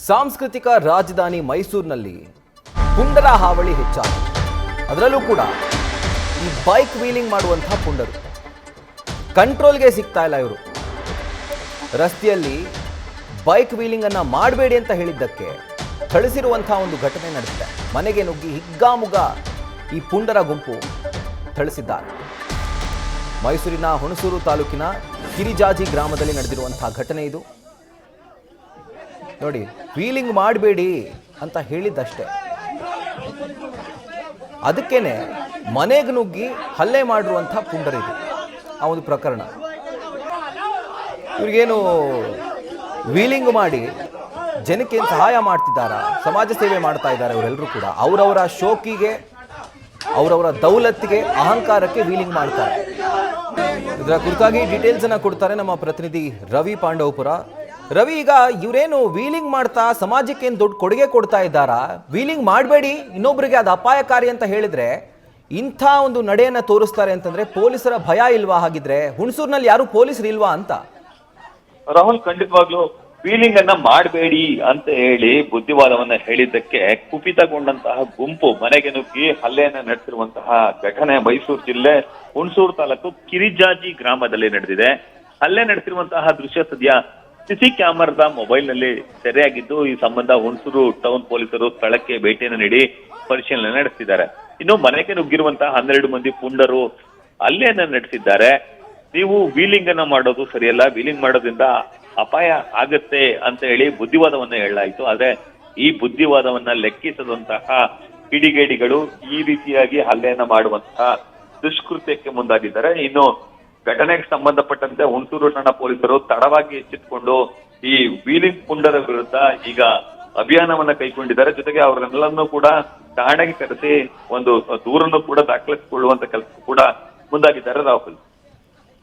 ಸಾಂಸ್ಕೃತಿಕ ರಾಜಧಾನಿ ಮೈಸೂರಿನಲ್ಲಿ ಪುಂಡರ ಹಾವಳಿ ಹೆಚ್ಚಾಗಿದೆ. ಅದರಲ್ಲೂ ಕೂಡ ಈ ಬೈಕ್ ವೀಲಿಂಗ್ ಮಾಡುವಂತಹ ಪುಂಡರು ಕಂಟ್ರೋಲ್ಗೆ ಸಿಗ್ತಾ ಇಲ್ಲ. ಇವರು ರಸ್ತೆಯಲ್ಲಿ ಬೈಕ್ ವೀಲಿಂಗ್ ಅನ್ನ ಮಾಡಬೇಡಿ ಅಂತ ಹೇಳಿದ್ದಕ್ಕೆ ಥಳಿಸಿರುವಂತಹ ಒಂದು ಘಟನೆ ನಡೆದಿದೆ. ಮನೆಗೆ ನುಗ್ಗಿ ಹಿಗ್ಗಾಮುಗ್ಗ ಈ ಪುಂಡರ ಗುಂಪು ಥಳಿಸಿದ್ದಾರೆ. ಮೈಸೂರಿನ ಹುಣಸೂರು ತಾಲೂಕಿನ ಕಿರಿಜಾಜಿ ಗ್ರಾಮದಲ್ಲಿ ನಡೆದಿರುವಂತಹ ಘಟನೆ ಇದು. ನೋಡಿ, ವೀಲಿಂಗ್ ಮಾಡಬೇಡಿ ಅಂತ ಹೇಳಿದ್ದಷ್ಟೇ, ಅದಕ್ಕೇನೆ ಮನೆಗೆ ನುಗ್ಗಿ ಹಲ್ಲೆ ಮಾಡಿರುವಂತಹ ಪುಂಡರಿದು ಆ ಒಂದು ಪ್ರಕರಣ. ಇವ್ರಿಗೇನು ವೀಲಿಂಗ್ ಮಾಡಿ ಜನಕ್ಕೆ ಸಹಾಯ ಮಾಡ್ತಿದ್ದಾರಾ, ಸಮಾಜ ಸೇವೆ ಮಾಡ್ತಾ ಇದ್ದಾರೆ ಇವರೆಲ್ಲರೂ ಕೂಡ. ಅವರವರ ಶೋಕಿಗೆ, ಅವರವರ ದೌಲತ್ತಿಗೆ, ಅಹಂಕಾರಕ್ಕೆ ವೀಲಿಂಗ್ ಮಾಡ್ತಾರೆ. ಇದರ ಕುರಿತಾಗಿ ಡೀಟೇಲ್ಸ್ ಅನ್ನ ಕೊಡ್ತಾರೆ ನಮ್ಮ ಪ್ರತಿನಿಧಿ ರವಿ ಪಾಂಡವಪುರ. ರವಿ, ಈಗ ಇವರೇನು ವೀಲಿಂಗ್ ಮಾಡ್ತಾ ಸಮಾಜಕ್ಕೆ ಏನು ದೊಡ್ಡ ಕೊಡುಗೆ ಕೊಡ್ತಾ ಇದ್ದಾರಾ? ವೀಲಿಂಗ್ ಮಾಡಬೇಡಿ, ಇನ್ನೊಬ್ಬರಿಗೆ ಅದು ಅಪಾಯಕಾರಿ ಅಂತ ಹೇಳಿದ್ರೆ ಇಂಥ ಒಂದು ನಡೆಯನ್ನ ತೋರಿಸ್ತಾರೆ ಅಂತಂದ್ರೆ ಪೊಲೀಸರ ಭಯ ಇಲ್ವಾ? ಹಾಗಿದ್ರೆ ಹುಣಸೂರಿನಲ್ಲಿ ಯಾರು ಪೊಲೀಸರು ಇಲ್ವಾ ಅಂತ? ರಾಹುಲ್, ಖಂಡಿತವಾಗ್ಲೂ ವೀಲಿಂಗ್ ಅನ್ನ ಮಾಡಬೇಡಿ ಅಂತ ಹೇಳಿ ಬುದ್ಧಿವಾದವನ್ನ ಹೇಳಿದ್ದಕ್ಕೆ ಕುಪಿತಗೊಂಡಂತಹ ಗುಂಪು ಮನೆಗೆ ನುಗ್ಗಿ ಹಲ್ಲೆಯನ್ನ ನಡೆಸಿರುವಂತಹ ಘಟನೆ ಮೈಸೂರು ಜಿಲ್ಲೆ ಹುಣಸೂರು ತಾಲೂಕು ಕಿರಿಜಾಜಿ ಗ್ರಾಮದಲ್ಲಿ ನಡೆದಿದೆ. ಹಲ್ಲೆ ನಡೆಸಿರುವಂತಹ ದೃಶ್ಯ ಸದ್ಯ ಸಿಸಿ ಕ್ಯಾಮರಾದ ಮೊಬೈಲ್ ನಲ್ಲಿ ಸೆರೆಯಾಗಿದ್ದು, ಈ ಸಂಬಂಧ ಹುಣಸೂರು ಟೌನ್ ಪೊಲೀಸರು ಸ್ಥಳಕ್ಕೆ ಭೇಟಿಯನ್ನು ನೀಡಿ ಪರಿಶೀಲನೆ ನಡೆಸಿದ್ದಾರೆ. ಇನ್ನು ಮನೆಗೆ ನುಗ್ಗಿರುವಂತಹ 12 ಮಂದಿ ಪುಂಡರು ಹಲ್ಲೆಯನ್ನ ನಡೆಸಿದ್ದಾರೆ. ನೀವು ವೀಲಿಂಗ್ ಅನ್ನ ಮಾಡೋದು ಸರಿಯಲ್ಲ, ವೀಲಿಂಗ್ ಮಾಡೋದ್ರಿಂದ ಅಪಾಯ ಆಗತ್ತೆ ಅಂತ ಹೇಳಿ ಬುದ್ಧಿವಾದವನ್ನ ಹೇಳಲಾಯಿತು. ಆದ್ರೆ ಈ ಬುದ್ಧಿವಾದವನ್ನ ಲೆಕ್ಕಿಸದಂತಹ ಕಿಡಿಗೇಡಿಗಳು ಈ ರೀತಿಯಾಗಿ ಹಲ್ಲೆಯನ್ನ ಮಾಡುವಂತಹ ದುಷ್ಕೃತ್ಯಕ್ಕೆ ಮುಂದಾಗಿದ್ದಾರೆ. ಇನ್ನು ಘಟನೆಗೆ ಸಂಬಂಧಪಟ್ಟಂತೆ ಹುಣಸೂರು ಠಾಣಾ ಪೊಲೀಸರು ತಡವಾಗಿ ಎಚ್ಚೆತ್ತುಕೊಂಡು ಈ ವೀಲಿಂಗ್ ಪುಂಡರ ವಿರುದ್ಧ ಈಗ ಅಭಿಯಾನವನ್ನ ಕೈಗೊಂಡಿದ್ದಾರೆ. ಜೊತೆಗೆ ಅವರೆಲ್ಲರನ್ನೂ ಕೂಡ ಠಾಣೆಗೆ ಕರೆಸಿ ಒಂದು ದೂರನ್ನು ಕೂಡ ದಾಖಲಿಸಿಕೊಳ್ಳುವಂತ ಕೆಲಸ ಕೂಡ ಮುಂದಾಗಿದ್ದಾರೆ. ರಾಹುಲ್.